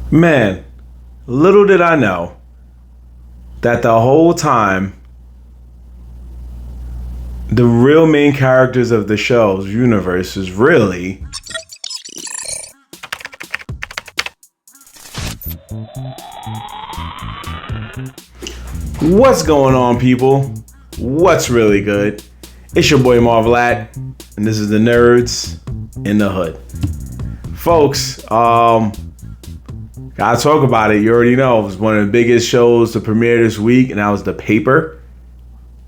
Man, little did I know that the whole time the real main characters of the show's universe is really what's going on, people? What's really good? It's your boy Marv, and this is the Nerds in the Hood. Folks, gotta talk about it. You already know it was one of the biggest shows to premiere this week, and that was The Paper.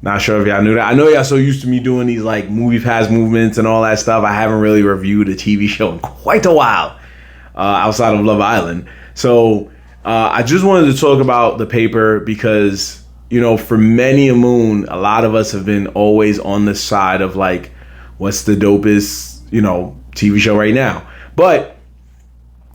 Not sure if y'all knew that. I know y'all so used to me doing these like movie pass movements and all that stuff. I haven't really reviewed a TV show in quite a while outside of Love Island. So I just wanted to talk about The Paper because, you know, for many a moon, a lot of us have been always on the side of like, what's the dopest, TV show right now. But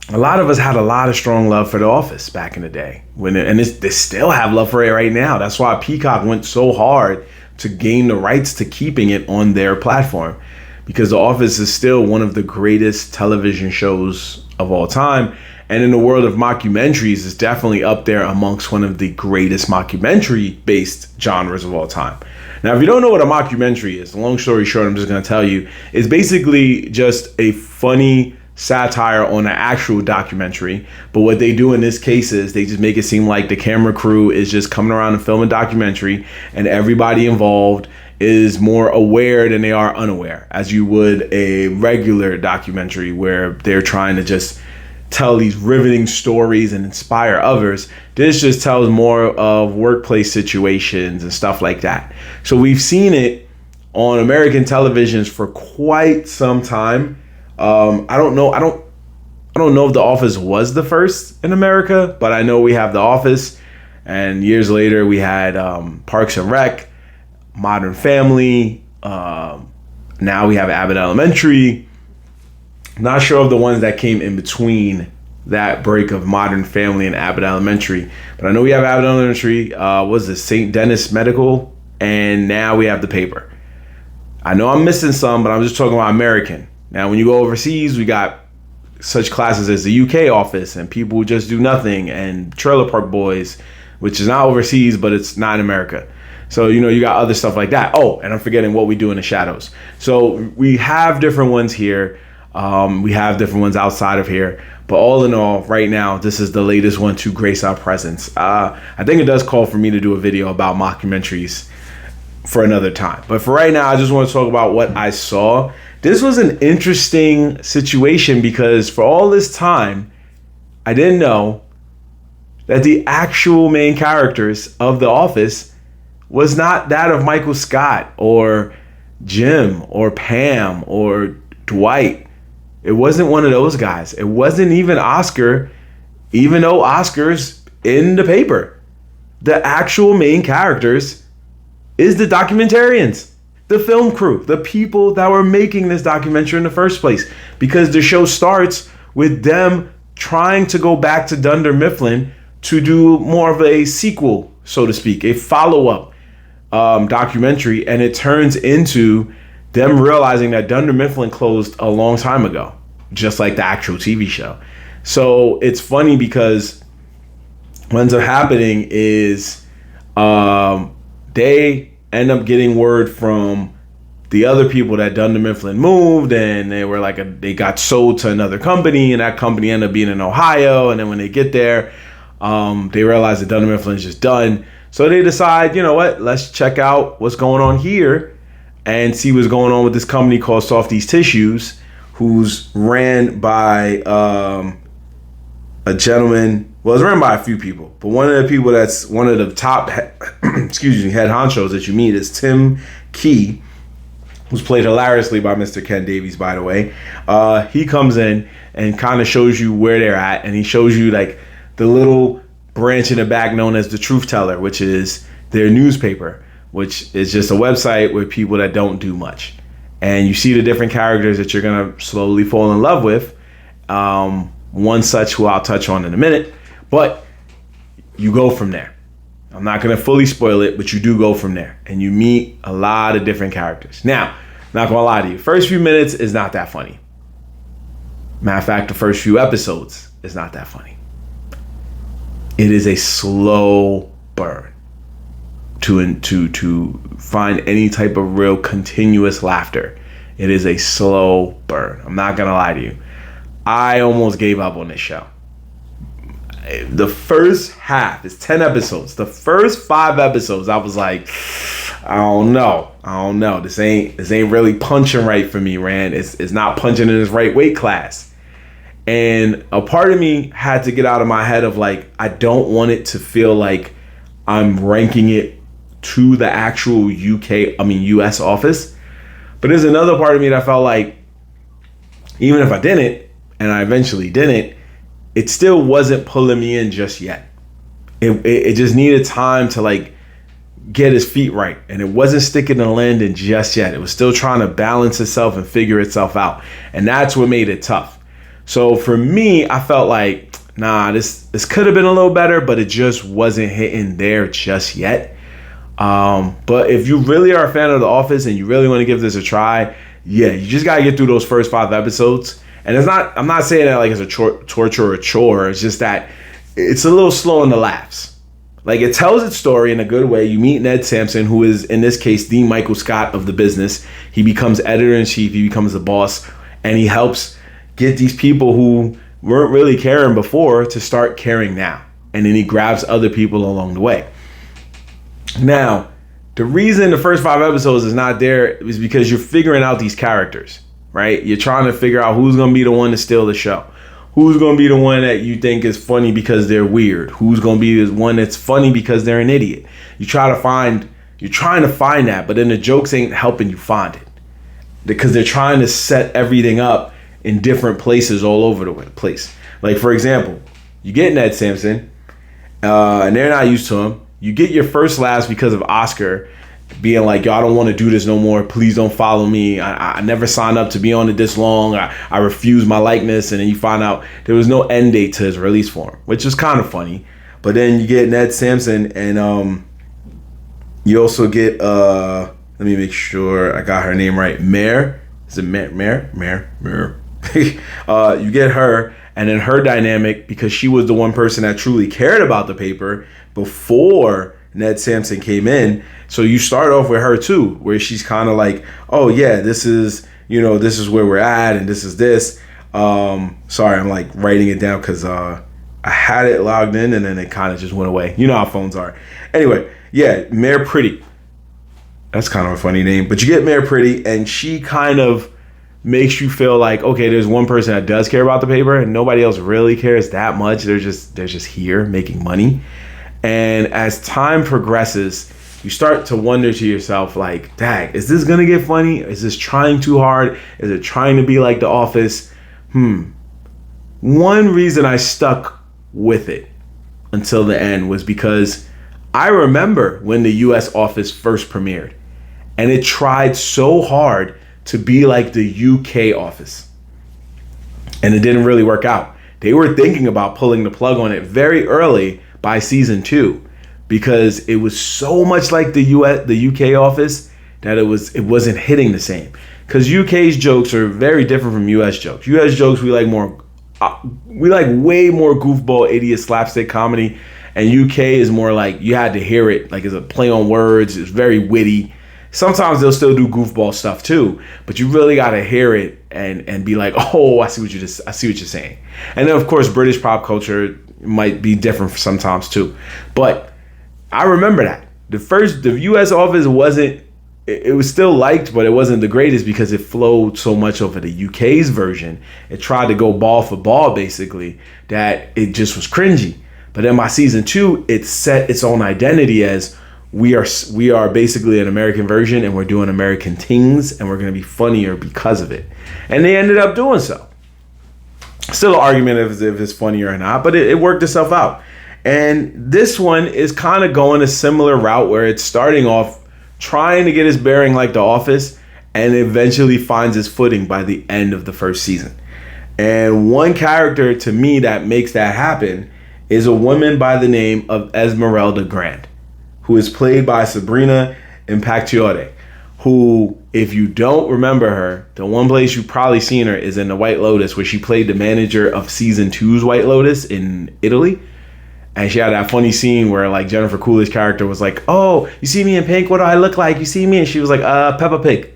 a lot of us had a lot of strong love for The Office back in the day, they still have love for it right now. That's why Peacock went so hard to gain the rights to keeping it on their platform, because The Office is still one of the greatest television shows of all time. And in the world of mockumentaries, it's definitely up there amongst one of the greatest mockumentary-based genres of all time. Now, if you don't know what a mockumentary is, long story short, I'm just going to tell you, it's basically just a funny satire on an actual documentary. But what they do in this case is they just make it seem like the camera crew is just coming around and filming a documentary, and everybody involved is more aware than they are unaware, as you would a regular documentary where they're trying to just tell these riveting stories and inspire others. This just tells more of workplace situations and stuff like that. So we've seen it on American televisions for quite some time. I don't know if The Office was the first in America, but I know we have The Office, and years later we had Parks and Rec, Modern Family. Now we have Abbott Elementary. Not sure of the ones that came in between that break of Modern Family and Abbott Elementary, but I know we have Abbott Elementary. Was it St. Denis Medical? And now we have The Paper. I know I'm missing some, but I'm just talking about American. Now, when you go overseas, we got such classes as the UK Office and People Who Just Do Nothing and Trailer Park Boys, which is not overseas, but it's not in America. So, you got other stuff like that. Oh, and I'm forgetting What We Do in the Shadows. So we have different ones here. We have different ones outside of here. But all in all, right now, this is the latest one to grace our presence. I think it does call for me to do a video about mockumentaries for another time. But for right now, I just want to talk about what I saw. This was an interesting situation because for all this time, I didn't know that the actual main characters of The Office was not that of Michael Scott or Jim or Pam or Dwight. It wasn't one of those guys. It wasn't even Oscar, even though Oscar's in The Paper. The actual main characters is the documentarians, the film crew, the people that were making this documentary in the first place. Because the show starts with them trying to go back to Dunder Mifflin to do more of a sequel, so to speak, a follow-up documentary, and it turns into them realizing that Dunder Mifflin closed a long time ago, just like the actual TV show. So it's funny because what ends up happening is they end up getting word from the other people that Dunder Mifflin moved, and they were they got sold to another company, and that company ended up being in Ohio. And then when they get there, they realize that Dunder Mifflin is just done. So they decide, you know what, let's check out what's going on here and see what's going on with this company called Softies Tissues, who's ran by a gentleman. Well, it's ran by a few people, but one of the people that's one of the top head honchos that you meet is Tim Key, who's played hilariously by Mr. Ken Davies, by the way. He comes in and kind of shows you where they're at, and he shows you like the little branch in the back known as the Truth Teller, which is their newspaper, which is just a website with people that don't do much. And you see the different characters that you're going to slowly fall in love with. One such who I'll touch on in a minute. But you go from there. I'm not going to fully spoil it, but you do go from there. And you meet a lot of different characters. Now, not going to lie to you. First few minutes is not that funny. Matter of fact, the first few episodes is not that funny. It is a slow burn to find any type of real continuous laughter. It is a slow burn. I'm not gonna lie to you. I almost gave up on this show. The first half, it's 10 episodes. The first 5 episodes, I was like, I don't know. This ain't really punching right for me, Rand. It's not punching in its right weight class. And a part of me had to get out of my head of like, I don't want it to feel like I'm ranking it to the actual US office. But there's another part of me that felt like, even if I didn't, and I eventually didn't, it still wasn't pulling me in just yet. It just needed time to like get his feet right. And it wasn't sticking the landing just yet. It was still trying to balance itself and figure itself out. And that's what made it tough. So for me, I felt like, nah, this could have been a little better, but it just wasn't hitting there just yet. But if you really are a fan of The Office and you really want to give this a try, yeah, you just got to get through those first 5 episodes. And I'm not saying that like it's a torture or a chore. It's just that it's a little slow in the laughs. Like, it tells its story in a good way. You meet Ned Sampson, who is, in this case, the Michael Scott of the business. He becomes editor-in-chief. He becomes the boss. And he helps get these people who weren't really caring before to start caring now. And then he grabs other people along the way. Now, the reason the first 5 episodes is not there is because you're figuring out these characters, right? You're trying to figure out who's going to be the one to steal the show. Who's going to be the one that you think is funny because they're weird? Who's going to be the one that's funny because they're an idiot? You're trying to find that, but then the jokes ain't helping you find it. Because they're trying to set everything up in different places all over the place. Like, for example, you get Ned Sampson, and they're not used to him. You get your first laughs because of Oscar being like, yo, I don't want to do this no more. Please don't follow me. I never signed up to be on it this long. I refuse my likeness. And then you find out there was no end date to his release form, which is kind of funny. But then you get Ned Sampson, and you also get, let me make sure I got her name right. Mare. Is it Mare? You get her, and then her dynamic, because she was the one person that truly cared about the paper before Ned Sampson came in. So you start off with her too, where she's kind of like, oh yeah, this is where we're at, and this is this. Sorry, I'm like writing it down because I had it logged in and then it kind of just went away. You know how phones are. Anyway, yeah, Mayor Pretty. That's kind of a funny name, but you get Mayor Pretty, and she kind of makes you feel like, okay, there's one person that does care about the paper and nobody else really cares that much. They're just here making money. And as time progresses, you start to wonder to yourself, like, dang, is this going to get funny? Is this trying too hard? Is it trying to be like The Office? One reason I stuck with it until the end was because I remember when the US Office first premiered, and it tried so hard to be like the UK Office. And it didn't really work out. They were thinking about pulling the plug on it very early by season 2, because it was so much like the UK Office that it wasn't hitting the same. Because UK's jokes are very different from US jokes. US jokes we like way more goofball, idiot, slapstick comedy, and UK is more like you had to hear it, like it's a play on words. It's very witty. Sometimes they'll still do goofball stuff too, but you really got to hear it and be like, oh, I see what you're saying. And then of course British pop culture might be different sometimes too. But I remember that the US Office it was still liked, but it wasn't the greatest because it flowed so much over the UK's version. It tried to go ball for ball basically, that it just was cringy. But then by season 2, it set its own identity as we are basically an American version, and we're doing American things, and we're going to be funnier because of it. And they ended up doing so. Still an argument if it's funnier or not, but it worked itself out. And this one is kind of going a similar route, where it's starting off trying to get its bearing like The Office, and eventually finds its footing by the end of the first season. And one character to me that makes that happen is a woman by the name of Esmeralda Grant, who is played by Sabrina Impaccione, who, if you don't remember her, the one place you've probably seen her is in The White Lotus, where she played the manager of season 2's White Lotus in Italy. And she had that funny scene where like Jennifer Coolidge's character was like, "Oh, you see me in pink? What do I look like? You see me?" And she was like, Peppa Pig."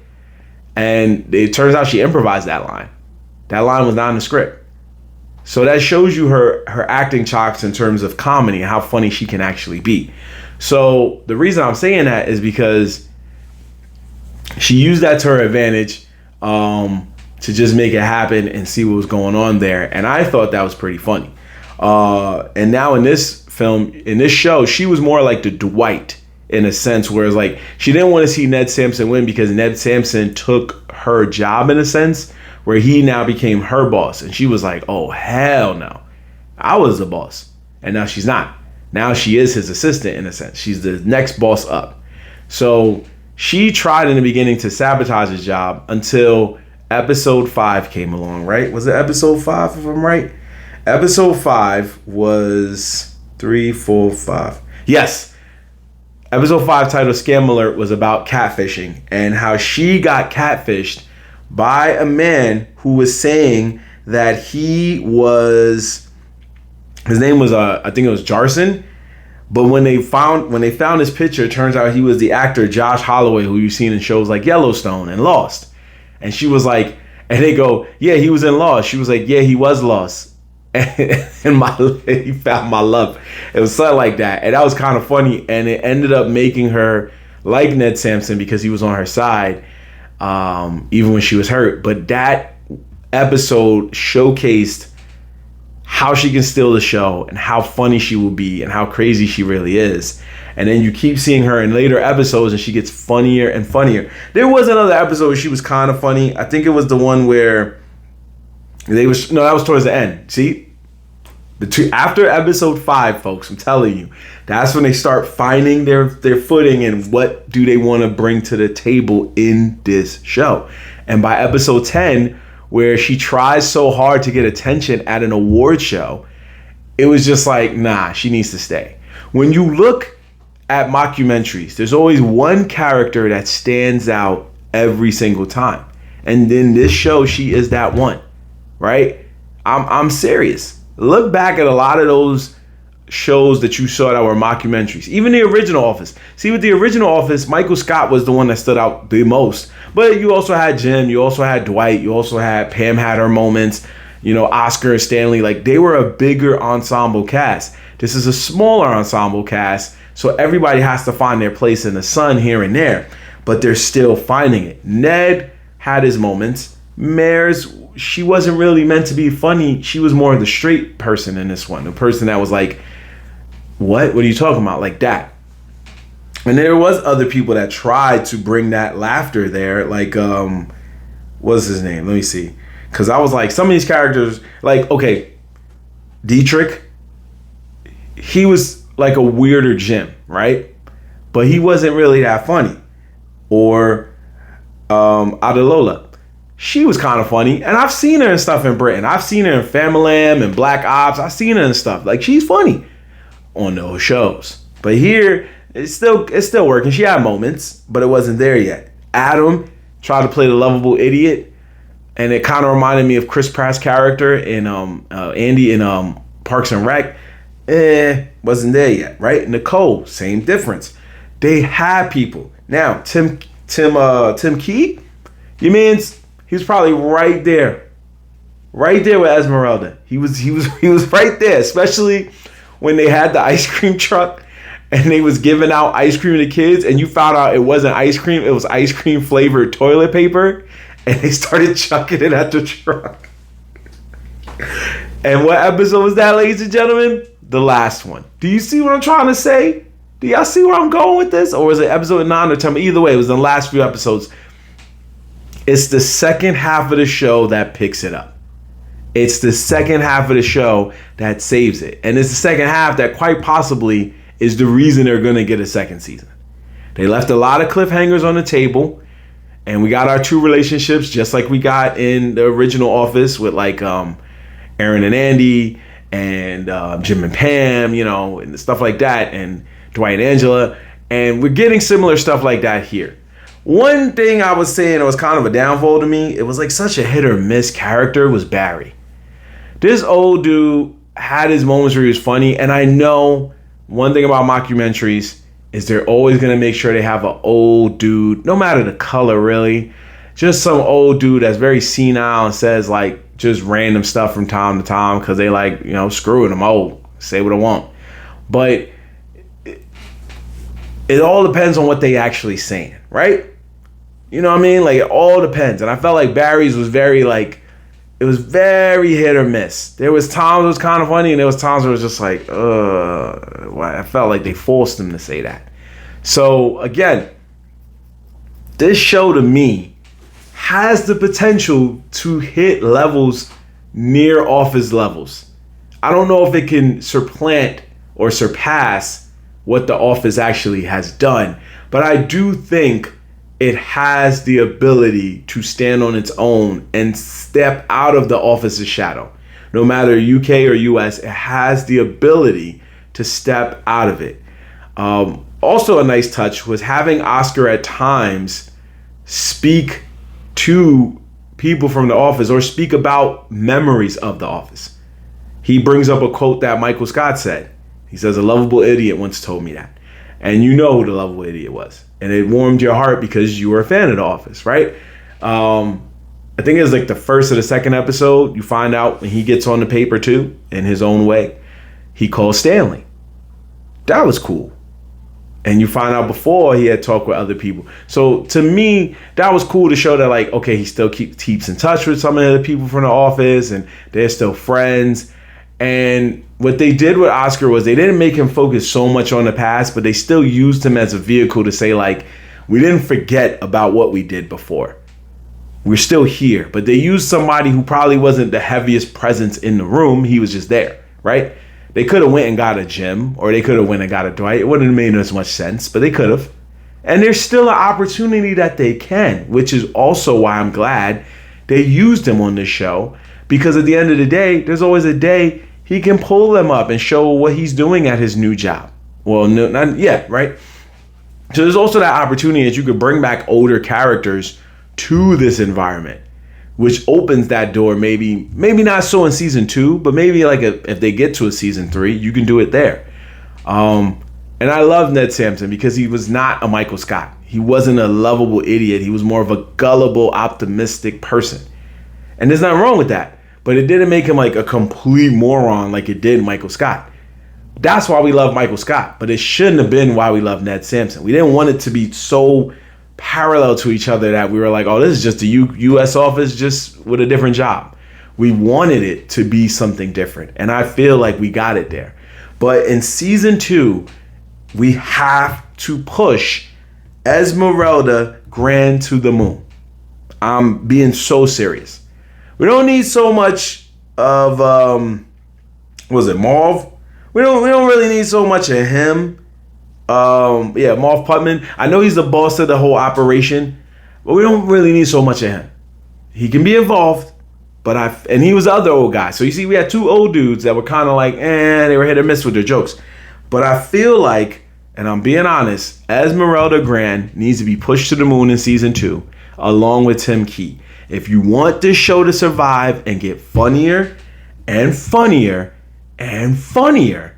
And it turns out she improvised that line. That line was not in the script. So that shows you her acting chops in terms of comedy and how funny she can actually be. So the reason I'm saying that is because she used that to her advantage to just make it happen and see what was going on there. And I thought that was pretty funny. And now in this film, in this show, she was more like the Dwight in a sense, whereas like she didn't want to see Ned Sampson win because Ned Sampson took her job in a sense where he now became her boss. And she was like, oh, hell no. I was the boss. And now she's not. Now she is his assistant in a sense. She's the next boss up. So she tried in the beginning to sabotage his job until episode 5 came along, right? Was it episode 5 if I'm right? Episode 5 was 3, 4, 5. Yes. Episode 5 titled Scam Alert was about catfishing and how she got catfished by a man who was saying that his name was I think it was Jarson, but when they found his picture, it turns out he was the actor Josh Holloway, who you've seen in shows like Yellowstone and Lost. And she was like, and they go, yeah, he was in Lost. She was like, yeah, he was lost. And he found my love. It was something like that, and that was kind of funny. And it ended up making her like Ned Sampson because he was on her side, even when she was hurt. But that episode showcased how she can steal the show and how funny she will be and how crazy she really is. And then you keep seeing her in later episodes and she gets funnier and funnier. There was another episode where she was kind of funny. I think it was the one where that was towards the end. See? After episode 5, folks, I'm telling you, that's when they start finding their footing and what do they want to bring to the table in this show. And by episode 10, where she tries so hard to get attention at an award show, it was just like, nah, she needs to stay. When you look at mockumentaries, there's always one character that stands out every single time. And in this show, she is that one, right? I'm serious. Look back at a lot of those shows that you saw that were mockumentaries. Even the original Office. See, with the original Office, Michael Scott was the one that stood out the most. But you also had Jim, you also had Dwight, you also had Pam had her moments, Oscar and Stanley. Like, they were a bigger ensemble cast. This is a smaller ensemble cast, so everybody has to find their place in the sun here and there. But they're still finding it. Ned had his moments. Mares, she wasn't really meant to be funny. She was more of the straight person in this one. The person that was like, what are you talking about? Like that. And there was other people that tried to bring that laughter there. Like, what's his name? Let me see. Because I was like, some of these characters, like, okay, Dietrich, he was like a weirder Jim, right? But he wasn't really that funny. Or Adelola. She was kind of funny. And I've seen her in stuff in Britain. I've seen her in Famalam and Black Ops. I've seen her in stuff. Like, she's funny on those shows. But here, it's still working. She had moments, but it wasn't there yet. Adam tried to play the lovable idiot, and it kind of reminded me of Chris Pratt's character in Andy in Parks and Rec. Wasn't there yet, right? Nicole, same difference. They had people. Now, Tim Key, you means he was probably right there with Esmeralda. He was right there, especially when they had the ice cream truck and they was giving out ice cream to kids, and you found out it wasn't ice cream, it was ice cream flavored toilet paper, and they started chucking it at the truck. And what episode was that, ladies and gentlemen? The last one. Do you see what I'm trying to say? Do y'all see where I'm going with this? Or was it episode 9 or 10? Either way, it was the last few episodes. It's the second half of the show that picks it up. It's the second half of the show that saves it. And it's the second half that quite possibly is the reason they're going to get a second season. They left a lot of cliffhangers on the table, and we got our 2 relationships just like we got in the original Office with like Aaron and Andy and Jim and Pam, and stuff like that, and Dwight and Angela. And we're getting similar stuff like that here. One thing I was saying that was kind of a downfall to me, it was like such a hit or miss character, was Barry. This old dude had his moments where he was funny. And I know one thing about mockumentaries is they're always going to make sure they have an old dude, no matter the color really, just some old dude that's very senile and says like just random stuff from time to time because they like, you know, screwing them old, say what I want. But it all depends on what they actually saying, right? You know what I mean? Like it all depends. And I felt like Barry's was very like, it was very hit or miss. There was times it was kind of funny and there was times where it was just like, I felt like they forced him to say that. So again, this show to me has the potential to hit levels near Office levels. I don't know if it can supplant or surpass what The Office actually has done, but I do think it has the ability to stand on its own and step out of The Office's shadow. No matter UK or US, it has the ability to step out of it. Also a nice touch was having Oscar at times speak to people from The Office or speak about memories of The Office. He brings up a quote that Michael Scott said. He says, "A lovable idiot once told me that." And you know who the lovable idiot was. And it warmed your heart because you were a fan of The Office, right? I think it was like the first or the second episode, you find out when he gets on the paper too, in his own way, he calls Stanley. That was cool. And you find out before he had talked with other people. So to me, that was cool to show that like, okay, he still keeps in touch with some of the people from The Office and they're still friends. And what they did with Oscar was they didn't make him focus so much on the past, but they still used him as a vehicle to say like, we didn't forget about what we did before. We're still here. But they used somebody who probably wasn't the heaviest presence in the room. He was just there, right? They could have went and got a Jim, or they could have went and got a Dwight. It wouldn't have made as much sense, but they could have. And there's still an opportunity that they can, which is also why I'm glad they used him on this show. Because at the end of the day, there's always a day he can pull them up and show what he's doing at his new job. Well, no, not yet, right? So there's also that opportunity that you could bring back older characters to this environment, which opens that door. Maybe not so in season 2, but maybe like if they get to a season 3, you can do it there. And I love Ned Sampson because he was not a Michael Scott. He wasn't a lovable idiot. He was more of a gullible, optimistic person. And there's nothing wrong with that. But it didn't make him like a complete moron like it did Michael Scott. That's why we love Michael Scott. But it shouldn't have been why we love Ned Sampson. We didn't want it to be so parallel to each other that we were like, oh, this is just the U.S. Office just with a different job. We wanted it to be something different. And I feel like we got it there. But in season 2, we have to push Esmeralda Grand to the moon. I'm being so serious. We don't need so much of Marv? We don't really need so much of him. Marv Putman. I know he's the boss of the whole operation, but we don't really need so much of him. He can be involved, and he was the other old guy. So you see, we had 2 old dudes that were kind of like, they were hit or miss with their jokes. But I feel like, and I'm being honest, Esmeralda Grand needs to be pushed to the moon in season 2, along with Tim Key. If you want this show to survive and get funnier and funnier and funnier,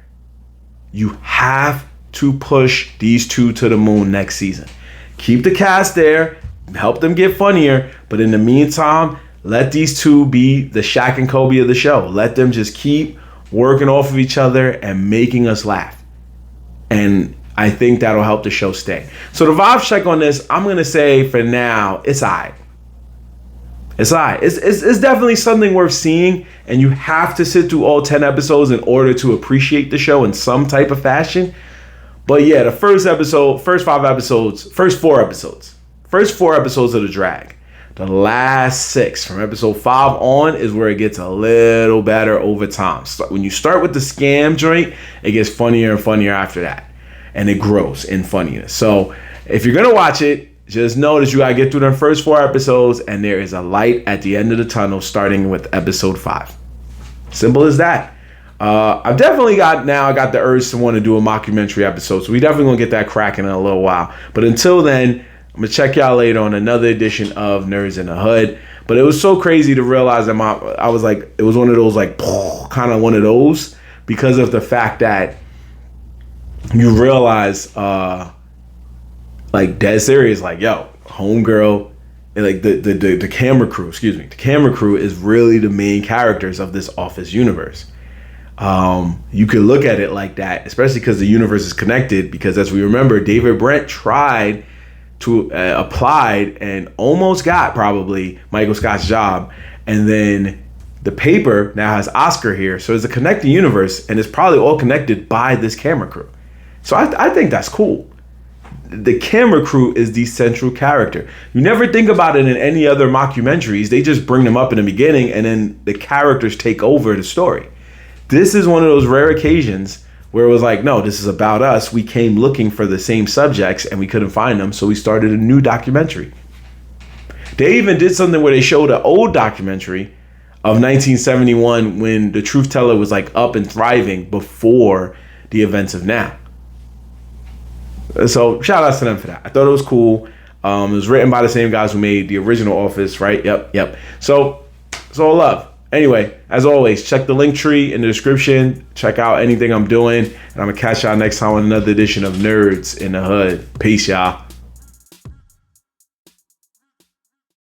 you have to push these 2 to the moon next season. Keep the cast there, help them get funnier, but in the meantime, let these 2 be the Shaq and Kobe of the show. Let them just keep working off of each other and making us laugh. And I think that'll help the show stay. So the vibe check on this, I'm going to say for now, it's all right. It's all right. It's definitely something worth seeing, and you have to sit through all 10 episodes in order to appreciate the show in some type of fashion. But yeah, the first 4 episodes of The Drag. The last 6 from episode 5 on is where it gets a little better over time. So when you start with the scam joint, it gets funnier and funnier after that. And it grows in funniness. So if you're going to watch it, just know that you got to get through the first 4 episodes, and there is a light at the end of the tunnel starting with episode 5. Simple as that. I got the urge to want to do a mockumentary episode, so we definitely going to get that cracking in a little while. But until then, I'm going to check y'all later on another edition of Nerds in the Hood. But it was so crazy to realize that I was like, it was one of those like kind of one of those, because of the fact that you realize like dead serious, like, yo, homegirl, and like the camera crew, the camera crew is really the main characters of this Office universe. You could look at it like that, especially because the universe is connected, because as we remember, David Brent tried to applied and almost got probably Michael Scott's job, and then the paper now has Oscar here, so it's a connected universe, and it's probably all connected by this camera crew. So I think that's cool. The camera crew is the central character. You never think about it in any other mockumentaries. They just bring them up in the beginning, and then the characters take over the story. This is one of those rare occasions where it was like, no, this is about us. We came looking for the same subjects and we couldn't find them, so we started a new documentary. They even did something where they showed an old documentary of 1971 when the truth teller was like up and thriving before the events of now. So shout out to them for that. I thought it was cool. It was written by the same guys who made the original Office, right? Yep. So it's all love. Anyway, as always, check the link tree in the description. Check out anything I'm doing. And I'm going to catch y'all next time on another edition of Nerds in the Hood. Peace, y'all.